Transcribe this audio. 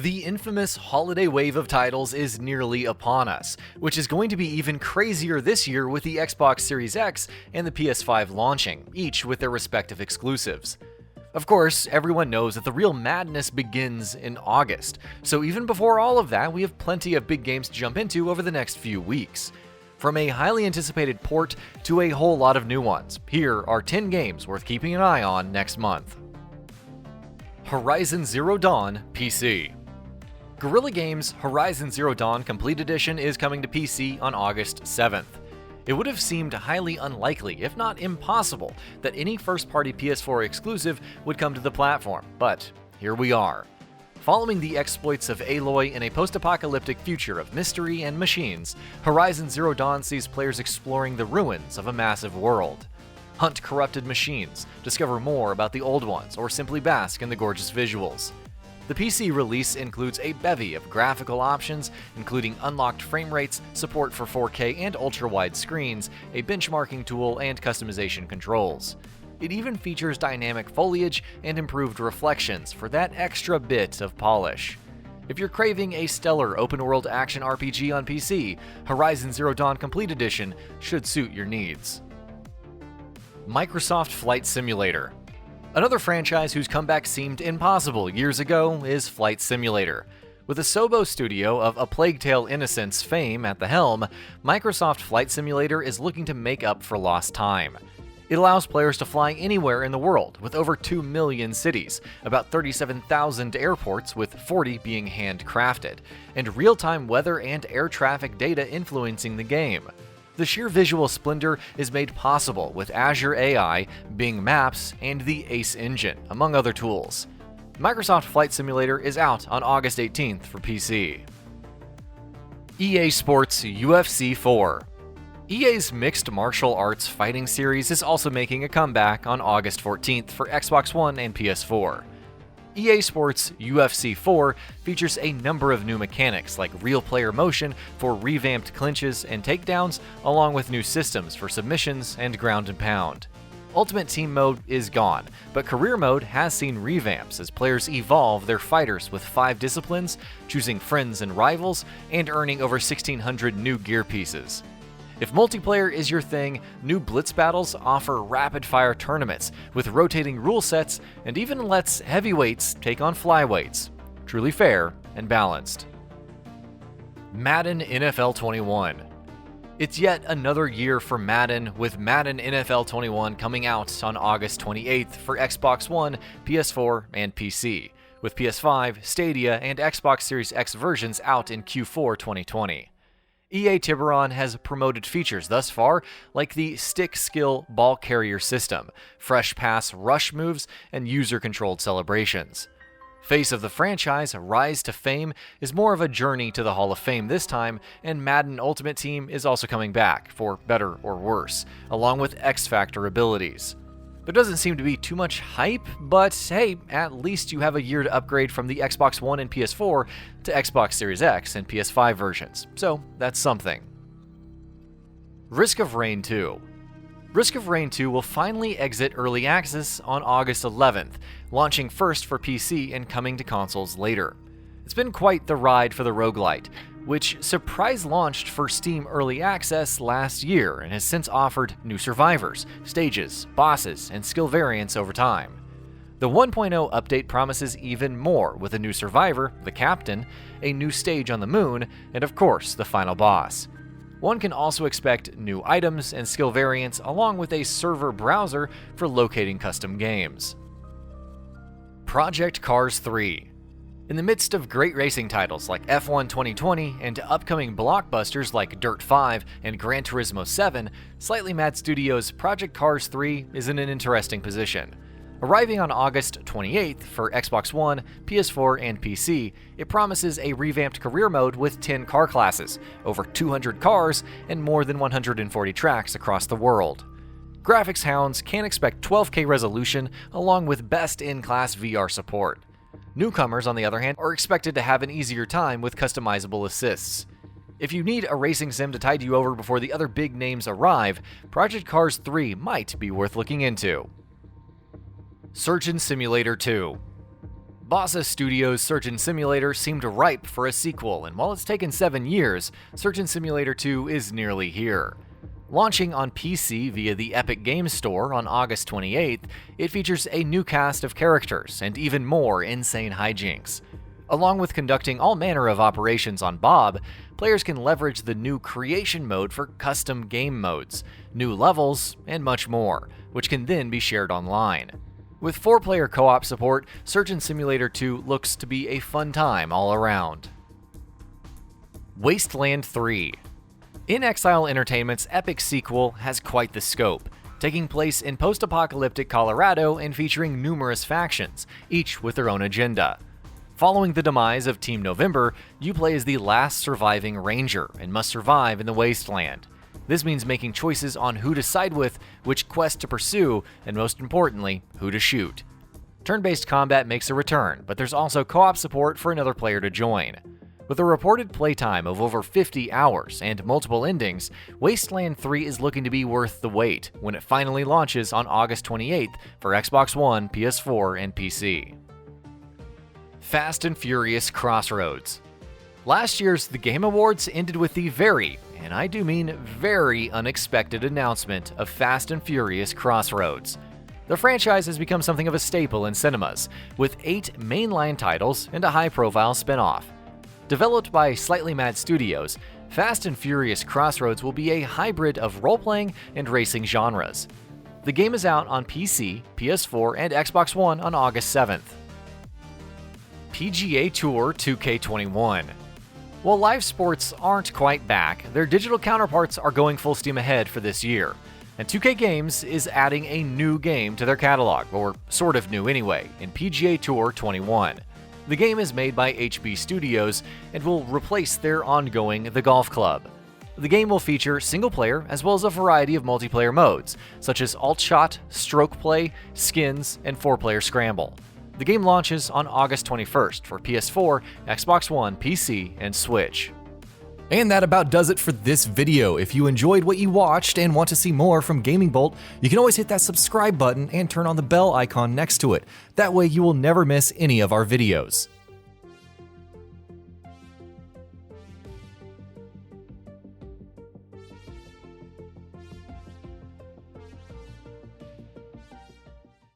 The infamous holiday wave of titles is nearly upon us, which is going to be even crazier this year with the Xbox Series X and the PS5 launching, each with their respective exclusives. Of course, everyone knows that the real madness begins in August, so even before all of that, we have plenty of big games to jump into over the next few weeks. From a highly anticipated port to a whole lot of new ones, here are 10 games worth keeping an eye on next month. Horizon Zero Dawn PC. Guerrilla Games' Horizon Zero Dawn Complete Edition is coming to PC on August 7th. It would have seemed highly unlikely, if not impossible, that any first-party PS4 exclusive would come to the platform, but here we are. Following the exploits of Aloy in a post-apocalyptic future of mystery and machines, Horizon Zero Dawn sees players exploring the ruins of a massive world. Hunt corrupted machines, discover more about the old ones, or simply bask in the gorgeous visuals. The PC release includes a bevy of graphical options, including unlocked frame rates, support for 4K and ultra-wide screens, a benchmarking tool, and customization controls. It even features dynamic foliage and improved reflections for that extra bit of polish. If you're craving a stellar open-world action RPG on PC, Horizon Zero Dawn Complete Edition should suit your needs. Microsoft Flight Simulator. Another franchise whose comeback seemed impossible years ago is Flight Simulator. With Asobo Studio of A Plague Tale: Innocence fame at the helm, Microsoft Flight Simulator is looking to make up for lost time. It allows players to fly anywhere in the world, with over 2 million cities, about 37,000 airports with 40 being handcrafted, and real-time weather and air traffic data influencing the game. The sheer visual splendor is made possible with Azure AI, Bing Maps, and the Ace Engine, among other tools. Microsoft Flight Simulator is out on August 18th for PC. EA Sports UFC 4. EA's mixed martial arts fighting series is also making a comeback on August 14th for Xbox One and PS4. EA Sports UFC 4 features a number of new mechanics like real player motion for revamped clinches and takedowns, along with new systems for submissions and ground and pound. Ultimate Team mode is gone, but Career mode has seen revamps as players evolve their fighters with 5 disciplines, choosing friends and rivals, and earning over 1,600 new gear pieces. If multiplayer is your thing, new Blitz battles offer rapid-fire tournaments with rotating rule sets and even lets heavyweights take on flyweights. Truly fair and balanced. Madden NFL 21. It's yet another year for Madden, with Madden NFL 21 coming out on August 28th for Xbox One, PS4, and PC, with PS5, Stadia, and Xbox Series X versions out in Q4 2020. EA Tiburon has promoted features thus far, like the Stick Skill Ball Carrier system, fresh pass rush moves, and user-controlled celebrations. Face of the franchise, Rise to Fame, is more of a journey to the Hall of Fame this time, and Madden Ultimate Team is also coming back, for better or worse, along with X-Factor abilities. There doesn't seem to be too much hype, but hey, at least you have a year to upgrade from the Xbox One and PS4 to Xbox Series X and PS5 versions, so that's something. Risk of Rain 2. Risk of Rain 2 will finally exit early access on August 11th, launching first for PC and coming to consoles later. It's been quite the ride for the roguelite, which surprise launched for Steam Early Access last year and has since offered new survivors, stages, bosses, and skill variants over time. The 1.0 update promises even more, with a new survivor, the Captain, a new stage on the moon, and of course, the final boss. One can also expect new items and skill variants, along with a server browser for locating custom games. Project Cars 3. In the midst of great racing titles like F1 2020 and upcoming blockbusters like Dirt 5 and Gran Turismo 7, Slightly Mad Studios' Project Cars 3 is in an interesting position. Arriving on August 28th for Xbox One, PS4, and PC, it promises a revamped career mode with 10 car classes, over 200 cars, and more than 140 tracks across the world. Graphics hounds can expect 12K resolution along with best-in-class VR support. Newcomers, on the other hand, are expected to have an easier time with customizable assists. If you need a racing sim to tide you over before the other big names arrive, Project Cars 3 might be worth looking into. Surgeon Simulator 2. Bossa Studios' Surgeon Simulator seemed ripe for a sequel, and while it's taken 7 years, Surgeon Simulator 2 is nearly here. Launching on PC via the Epic Games Store on August 28th, it features a new cast of characters and even more insane hijinks. Along with conducting all manner of operations on Bob, players can leverage the new Creation mode for custom game modes, new levels, and much more, which can then be shared online. With 4-player co-op support, Surgeon Simulator 2 looks to be a fun time all around. Wasteland 3. In Exile Entertainment's epic sequel has quite the scope, taking place in post-apocalyptic Colorado and featuring numerous factions, each with their own agenda. Following the demise of Team November, you play as the last surviving Ranger and must survive in the Wasteland. This means making choices on who to side with, which quest to pursue, and most importantly, who to shoot. Turn-based combat makes a return, but there's also co-op support for another player to join. With a reported playtime of over 50 hours and multiple endings, Wasteland 3 is looking to be worth the wait when it finally launches on August 28th for Xbox One, PS4, and PC. Fast and Furious CROSSROADS. Last year's The Game Awards ended with the very, and I do mean very, unexpected announcement of Fast and Furious CROSSROADS. The franchise has become something of a staple in cinemas, with 8 mainline titles and a high-profile spin-off. Developed by Slightly Mad Studios, Fast and Furious CROSSROADS will be a hybrid of role-playing and racing genres. The game is out on PC, PS4, and Xbox One on August 7th. PGA Tour 2K21. While live sports aren't quite back, their digital counterparts are going full steam ahead for this year, and 2K Games is adding a new game to their catalog, or sort of new anyway, in PGA Tour 21. The game is made by HB Studios and will replace their ongoing The Golf Club. The game will feature single-player as well as a variety of multiplayer modes, such as alt shot, stroke play, skins, and 4-player scramble. The game launches on August 21st for PS4, Xbox One, PC, and Switch. And that about does it for this video. If you enjoyed what you watched and want to see more from Gaming Bolt, you can always hit that subscribe button and turn on the bell icon next to it. That way you will never miss any of our videos.